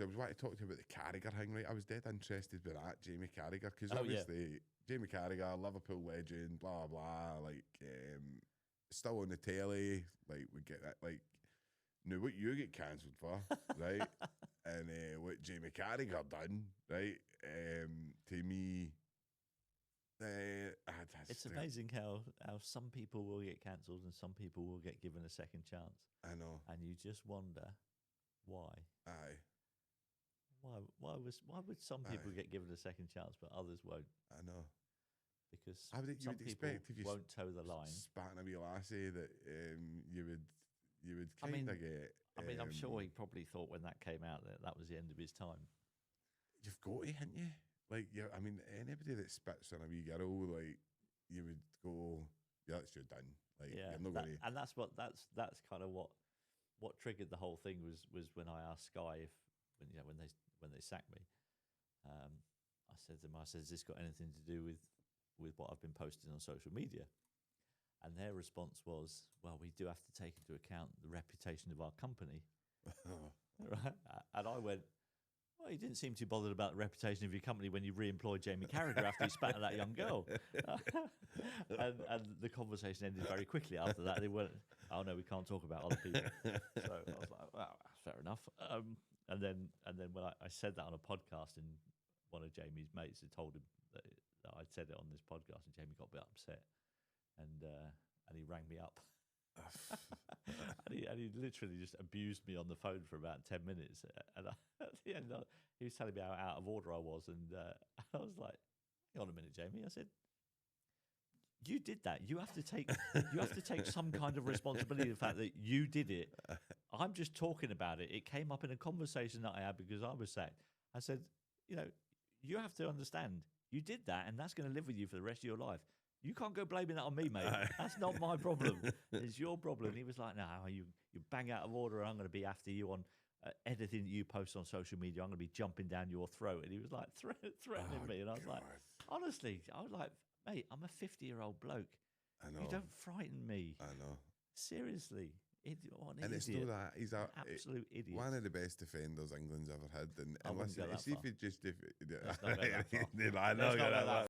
because I was wanting to talk to you about the Carragher thing, right? I was dead interested with that, Jamie Carragher, because obviously Jamie Carragher, Liverpool legend, blah blah, like still on the telly, like we get that, like now what you get cancelled for, right? And what Jamie Carragher done, right? To me, it's amazing how some people will get cancelled and some people will get given a second chance. I know, and you just wonder why. Aye. Why would some people get given a second chance but others won't? I know. Because you would expect if you won't toe the line. Spat a wee lassie that you would kind of get. I mean, I'm sure he probably thought when that came out that was the end of his time. You've got to, haven't you? Like, I mean, anybody that spits on a wee girl, like, you would go, yeah, that's you're done. Like, yeah, you're not going to. And that's kind of what triggered the whole thing was when I asked Sky when they sacked me. I said to them, has this got anything to do with what I've been posting on social media? And their response was, well, we do have to take into account the reputation of our company. Right? And I went, well, you didn't seem too bothered about the reputation of your company when you re-employed Jamie Carragher after you spat at that young girl. and the conversation ended very quickly after that. They went, oh, no, we can't talk about other people. So I was like, well, fair enough. And then when I said that on a podcast, and one of Jamie's mates had told him that I'd said it on this podcast, and Jamie got a bit upset. And he rang me up. and he literally just abused me on the phone for about 10 minutes. And at the end, he was telling me how out of order I was. And I was like, hang on a minute, Jamie. I said, you did that. You have to take some kind of responsibility for the fact that you did it. I'm just talking about it. It came up in a conversation that I had because I was sacked. I said, you have to understand, you did that, and that's going to live with you for the rest of your life. You can't go blaming that on me, mate. That's not my problem. It's your problem. And he was like, no, you bang out of order. I'm going to be after you on anything that you post on social media. I'm going to be jumping down your throat. And he was like threatening me. And I was like, honestly, I was like, mate, I'm a 50-year-old bloke. I know. You don't frighten me. I know. Seriously. What an and idiot. It's still that. He's an absolute idiot. One of the best defenders England's ever had. And I wouldn't listen, go that see far. if you just... Let's not go that far. I know.